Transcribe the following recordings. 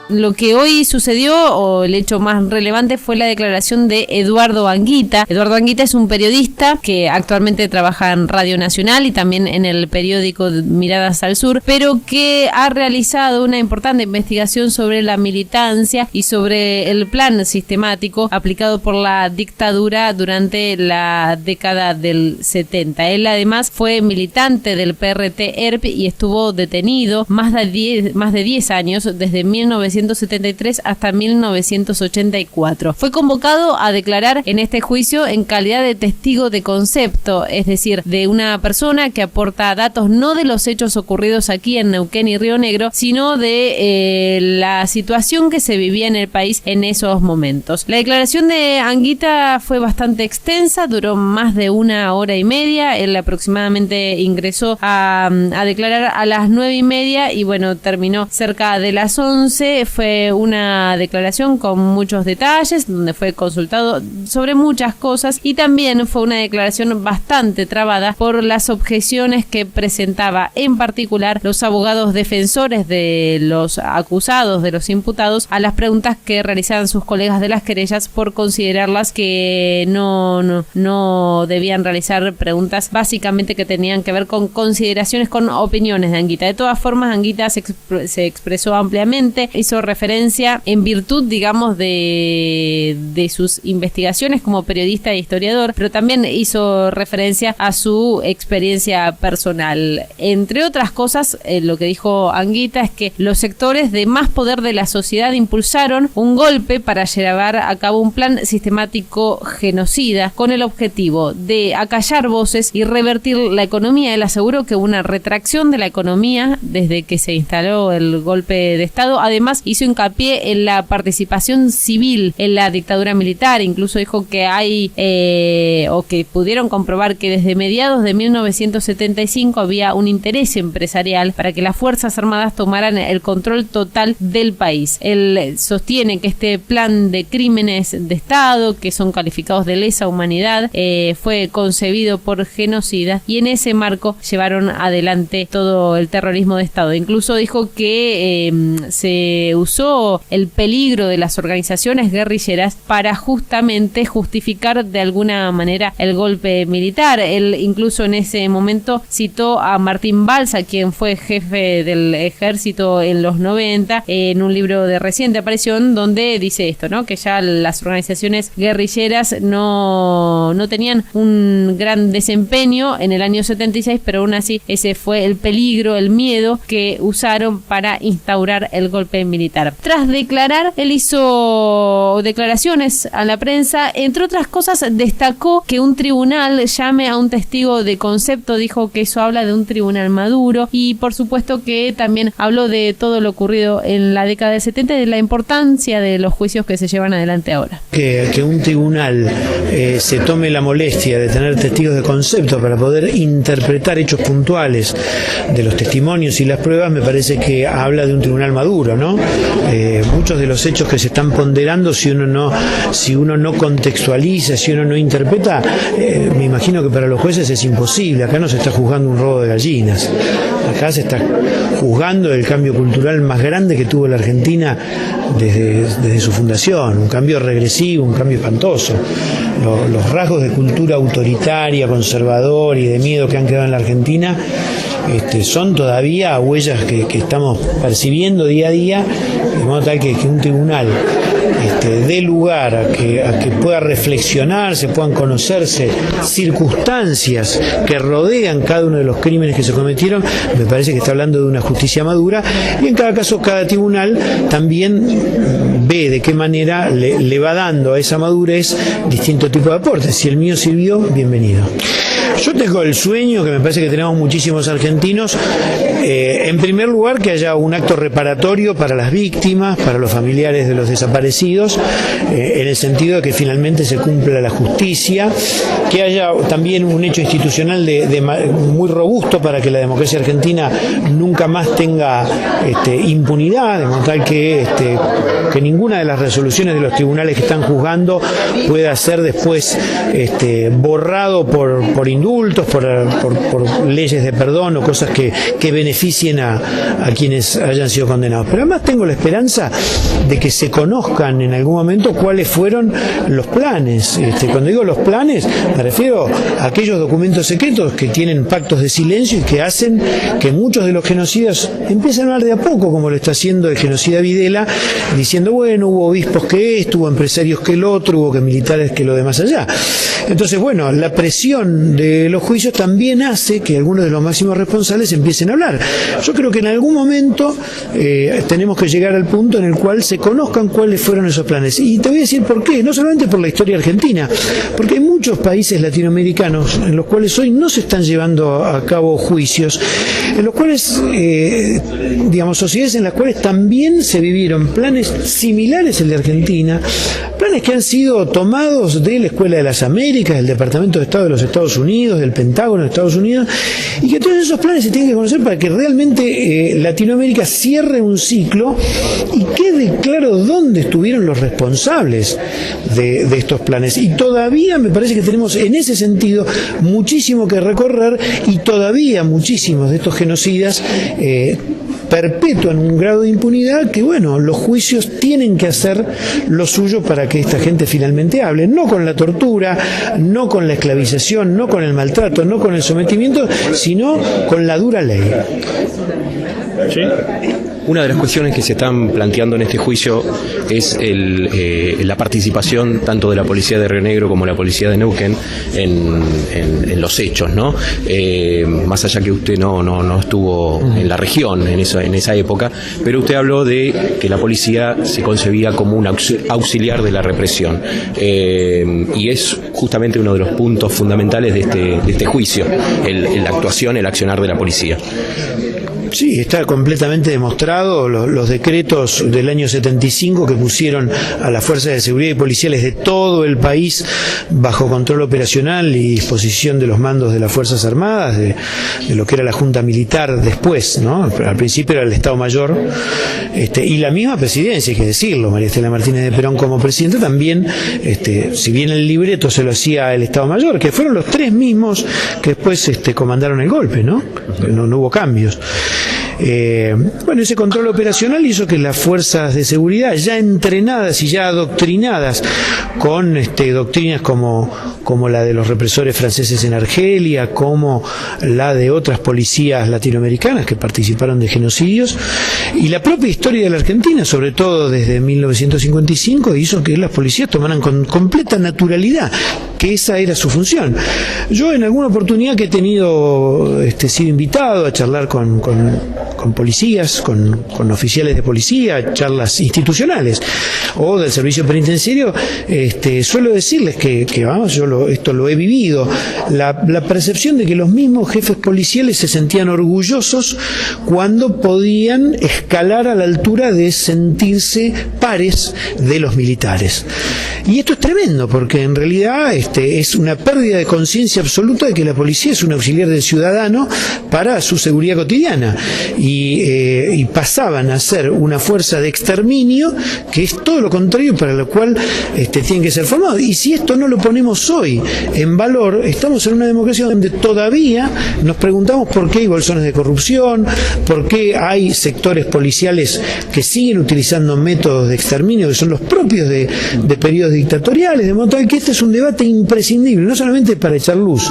Lo que hoy sucedió, o el hecho más relevante, fue la declaración de Eduardo Anguita. Eduardo Anguita es un periodista que actualmente trabaja en Radio Nacional y también en el periódico Miradas al Sur, pero que ha realizado una importante investigación sobre la militancia y sobre el plan sistemático aplicado por la dictadura durante la década del 70. Él además fue militante del PRT-ERP y estuvo detenido más de 10 años, desde 1973 hasta 1984. Fue convocado a declarar en este juicio en calidad de testigo de concepto, es decir, de una persona que aporta datos no de los hechos ocurridos aquí en Neuquén y Río Negro, sino de la situación que se vivía en el país en esos momentos. La declaración de Anguita fue bastante extensa, duró más de 1 hora y media. Él aproximadamente ingresó a declarar a las 9:30 y bueno, terminó cerca de las 11. Fue una declaración con muchos detalles, donde fue consultado sobre muchas cosas, y también fue una declaración bastante trabada por las objeciones que presentaba en particular los abogados defensores de los acusados, de los imputados, a las preguntas que realizaban sus colegas de las querellas, por considerarlas que no debían realizar preguntas básicamente que tenían que ver con consideraciones, con opiniones de Anguita. De todas formas, Anguita se expresó ampliamente, hizo referencia en virtud, digamos, de sus investigaciones como periodista e historiador, pero también hizo referencia a su experiencia personal. Entre otras cosas, lo que dijo Anguita es que los sectores de más poder de la sociedad impulsaron un golpe para llevar a cabo un plan sistemático genocida con el objetivo de acallar voces y revertir la economía. Él aseguró que hubo una retracción de la economía desde que se instaló el golpe de Estado. Además, hizo hincapié en la participación civil en la dictadura militar. Incluso dijo que hay o que pudieron comprobar que desde mediados de 1975 había un interés empresarial para que las Fuerzas Armadas tomaran el control total del país. Él sostiene que este plan de crímenes de Estado, que son calificados de lesa humanidad, fue concebido por genocidas, y en ese marco llevaron adelante todo el terrorismo de Estado. Incluso dijo que se usó el peligro de las organizaciones guerrilleras para justamente justificar de alguna manera el golpe militar. Él incluso en ese momento citó a Martín Balsa, quien fue jefe del ejército en los 90, en un libro de reciente aparición, donde dice esto, ¿no? Que ya las organizaciones guerrilleras no tenían un gran desempeño en el año 76, pero aún así ese fue el peligro, el miedo que usaron para instaurar el golpe militar. Tras declarar, él hizo declaraciones a la prensa. Entre otras cosas, destacó que un tribunal llame a un testigo de concepto. Dijo que eso habla de un tribunal maduro, y por supuesto que también habló de todo lo ocurrido en la década del 70 y de la importancia de los juicios que se llevan adelante ahora. Que un tribunal se tome la molestia de tener testigos de concepto para poder interpretar hechos puntuales de los testimonios y las pruebas, me parece que habla de un tribunal maduro, ¿no? Muchos de los hechos que se están ponderando, si uno no contextualiza, si uno no interpreta, me imagino que para los jueces es imposible. Acá no se está juzgando un robo de gallinas, acá se está juzgando el cambio cultural más grande que tuvo la Argentina desde su fundación, un cambio regresivo, un cambio espantoso. Los rasgos de cultura autoritaria, conservador y de miedo que han quedado en la Argentina son todavía huellas que estamos percibiendo día a día, de modo tal que un tribunal dé lugar a que pueda reflexionar, se puedan conocerse circunstancias que rodean cada uno de los crímenes que se cometieron. Me parece que está hablando de una justicia madura, y en cada caso cada tribunal también ve de qué manera le va dando a esa madurez distinto tipo de aportes. Si el mío sirvió, bienvenido. Yo tengo el sueño, que me parece que tenemos muchísimos argentinos, en primer lugar que haya un acto reparatorio para las víctimas, para los familiares de los desaparecidos, en el sentido de que finalmente se cumpla la justicia, que haya también un hecho institucional muy robusto para que la democracia argentina nunca más tenga impunidad, de modo tal que ninguna de las resoluciones de los tribunales que están juzgando pueda ser después borrado por indulto indultos, por leyes de perdón o cosas que beneficien a quienes hayan sido condenados. Pero además tengo la esperanza de que se conozcan en algún momento cuáles fueron los planes. Cuando digo los planes, me refiero a aquellos documentos secretos que tienen pactos de silencio y que hacen que muchos de los genocidas empiecen a hablar de a poco, como lo está haciendo el genocida Videla, diciendo, bueno, hubo obispos que esto, hubo empresarios que el otro, hubo que militares que lo de más allá. Entonces, bueno, la presión de los juicios también hace que algunos de los máximos responsables empiecen a hablar. Yo creo que en algún momento tenemos que llegar al punto en el cual se conozcan cuáles fueron esos planes. Y te voy a decir por qué, no solamente por la historia argentina, porque hay muchos países latinoamericanos en los cuales hoy no se están llevando a cabo juicios, en los cuales, sociedades en las cuales también se vivieron planes similares al de Argentina, planes que han sido tomados de la Escuela de las Américas, del Departamento de Estado de los Estados Unidos, del Pentágono de Estados Unidos, y que todos esos planes se tienen que conocer para que realmente Latinoamérica cierre un ciclo y quede claro dónde estuvieron los responsables de estos planes. Y todavía me parece que tenemos en ese sentido muchísimo que recorrer, y todavía muchísimos de estos genocidas perpetúan un grado de impunidad que, bueno, los juicios tienen que hacer lo suyo para que esta gente finalmente hable, no con la tortura, no con la esclavización, no con el maltrato, no con el sometimiento, sino con la dura ley. ¿Sí? Una de las cuestiones que se están planteando en este juicio es la participación tanto de la policía de Río Negro como la policía de Neuquén en los hechos, ¿no? Más allá que usted no estuvo en la región en esa época, pero usted habló de que la policía se concebía como un auxiliar de la represión, y es justamente uno de los puntos fundamentales de este juicio, la actuación, el accionar de la policía. Sí, está completamente demostrado. Los decretos del año 75 que pusieron a las fuerzas de seguridad y policiales de todo el país bajo control operacional y disposición de los mandos de las Fuerzas Armadas, de lo que era la Junta Militar después, ¿no? Al principio era el Estado Mayor, y la misma presidencia, hay que decirlo, María Estela Martínez de Perón como presidenta también, si bien el libreto se lo hacía el Estado Mayor, que fueron los tres mismos que después comandaron el golpe, ¿no? No hubo cambios. Ese control operacional hizo que las fuerzas de seguridad, ya entrenadas y ya adoctrinadas con doctrinas como la de los represores franceses en Argelia, como la de otras policías latinoamericanas que participaron de genocidios, y la propia historia de la Argentina, sobre todo desde 1955, hizo que las policías tomaran con completa naturalidad que esa era su función. Yo en alguna oportunidad que he tenido sido invitado a charlar con policías, con oficiales de policía, charlas institucionales o del servicio penitenciario, suelo decirles que vamos, esto lo he vivido, la percepción de que los mismos jefes policiales se sentían orgullosos cuando podían escalar a la altura de sentirse pares de los militares. Y esto es tremendo, porque en realidad es una pérdida de conciencia absoluta de que la policía es un auxiliar del ciudadano para su seguridad cotidiana, y pasaban a ser una fuerza de exterminio, que es todo lo contrario para lo cual tienen que ser formados. Y si esto no lo ponemos hoy en valor, estamos en una democracia donde todavía nos preguntamos por qué hay bolsones de corrupción, por qué hay sectores policiales que siguen utilizando métodos de exterminio que son los propios de periodos dictatoriales, de modo tal que este es un debate imprescindible, no solamente para echar luz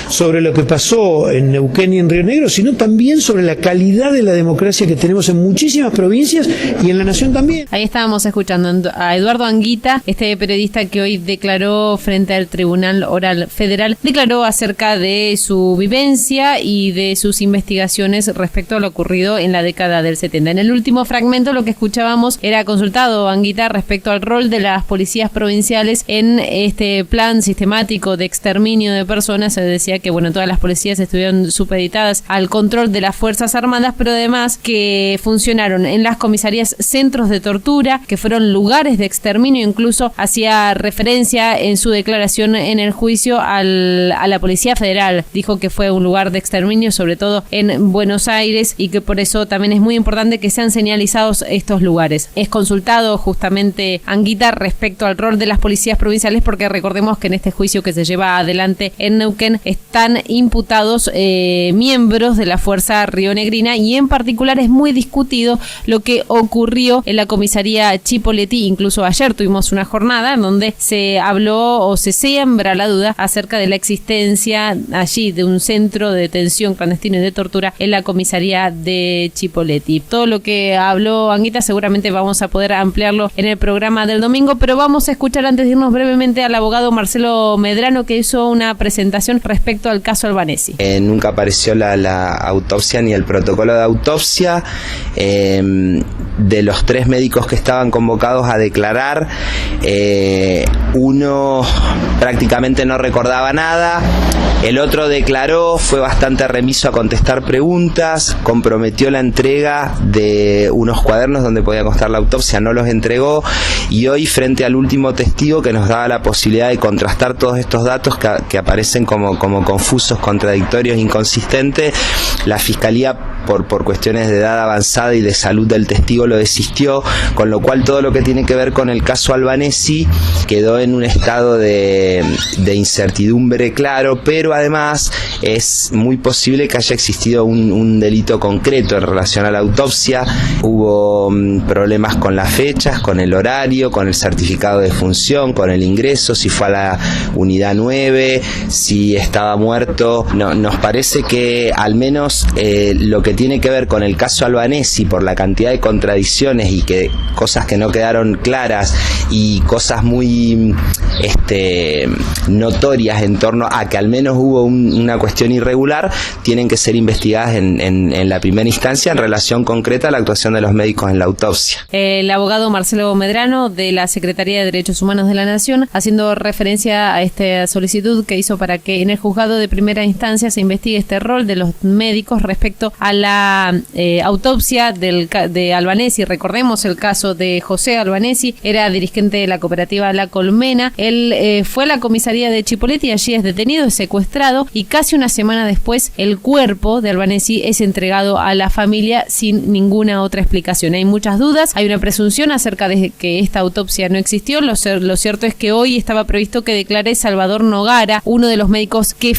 sobre lo que pasó en Neuquén y en Río Negro, sino también sobre la calidad de la democracia que tenemos en muchísimas provincias y en la nación también. Ahí estábamos escuchando a Eduardo Anguita, este periodista que hoy declaró frente al Tribunal Oral Federal, declaró acerca de su vivencia y de sus investigaciones respecto a lo ocurrido en la década del 70. En el último fragmento lo que escuchábamos era consultado Anguita respecto al rol de las policías provinciales en este plan sistemático de exterminio de personas. Se decía que todas las policías estuvieron supeditadas al control de las Fuerzas Armadas, pero además que funcionaron en las comisarías centros de tortura, que fueron lugares de exterminio. Incluso hacía referencia en su declaración en el juicio a la Policía Federal. Dijo que fue un lugar de exterminio, sobre todo en Buenos Aires, y que por eso también es muy importante que sean señalizados estos lugares. Es consultado justamente Anguita respecto al rol rol de las policías provinciales, porque recordemos que en este juicio que se lleva adelante en Neuquén están imputados miembros de la Fuerza Rionegrina, y en particular es muy discutido lo que ocurrió en la comisaría Chipoleti. Incluso ayer tuvimos una jornada en donde se habló o se siembra la duda acerca de la existencia allí de un centro de detención clandestino y de tortura en la comisaría de Chipoleti. Todo lo que habló Anguita seguramente vamos a poder ampliarlo en el programa del domingo, pero vamos a escuchar antes de irnos brevemente al abogado Marcelo Medrano, que hizo una presentación respecto al caso Albanesi. Nunca apareció la autopsia ni el protocolo de autopsia. De los 3 médicos que estaban convocados a declarar, uno prácticamente no recordaba nada, el otro declaró, fue bastante remiso a contestar preguntas, comprometió la entrega de unos cuadernos donde podía constar la autopsia, no los entregó, y hoy, frente al último testigo que nos daba la posibilidad de contrastar todos estos datos que aparecen como confusos, contradictorios, inconsistentes, la Fiscalía por cuestiones de edad avanzada y de salud del testigo lo desistió, con lo cual todo lo que tiene que ver con el caso Albanesi quedó en un estado de incertidumbre claro, pero además es muy posible que haya existido un delito concreto en relación a la autopsia. Hubo problemas con las fechas, con el horario, con el certificado de función, con el ingreso, si fue a la unidad 9, si estaba muerto. No, nos parece que al menos lo que tiene que ver con el caso Albanesi, por la cantidad de contradicciones y que cosas que no quedaron claras y cosas muy notorias en torno a que al menos hubo una cuestión irregular, tienen que ser investigadas en la primera instancia en relación concreta a la actuación de los médicos en la autopsia. El abogado Marcelo Medrano, de la Secretaría de Derechos Humanos de la Nación, haciendo referencia a esta solicitud que hizo para que en el juzgado de primera instancia se investigue este rol de los médicos respecto a la autopsia de Albanesi. Recordemos el caso de José Albanesi, era dirigente de la cooperativa La Colmena. Él fue a la comisaría de Chipoleti, allí es detenido, es secuestrado, y casi una semana después el cuerpo de Albanesi es entregado a la familia sin ninguna otra explicación. Hay muchas dudas, hay una presunción acerca de que esta autopsia no existió. Lo cierto es que hoy estaba previsto que declare Salvador Nogara, uno de los médicos que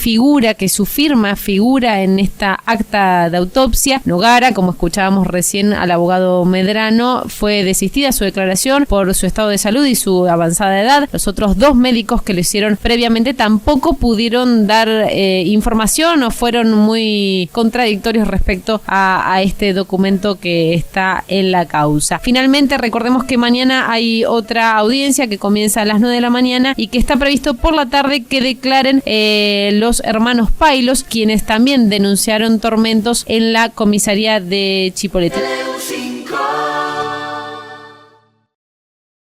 su firma figura en esta acta de autopsia. Nogara, como escuchábamos recién al abogado Medrano, fue desistida su declaración por su estado de salud y su avanzada edad. Los otros 2 médicos que lo hicieron previamente tampoco pudieron dar información o fueron muy contradictorios respecto a este documento que está en la causa. Finalmente, recordemos que mañana hay otra audiencia que comienza a las 9 de la mañana y que está previsto por la tarde que declaren los hermanos Pailos, quienes también denunciaron tormentos en la comisaría de Chipoleti.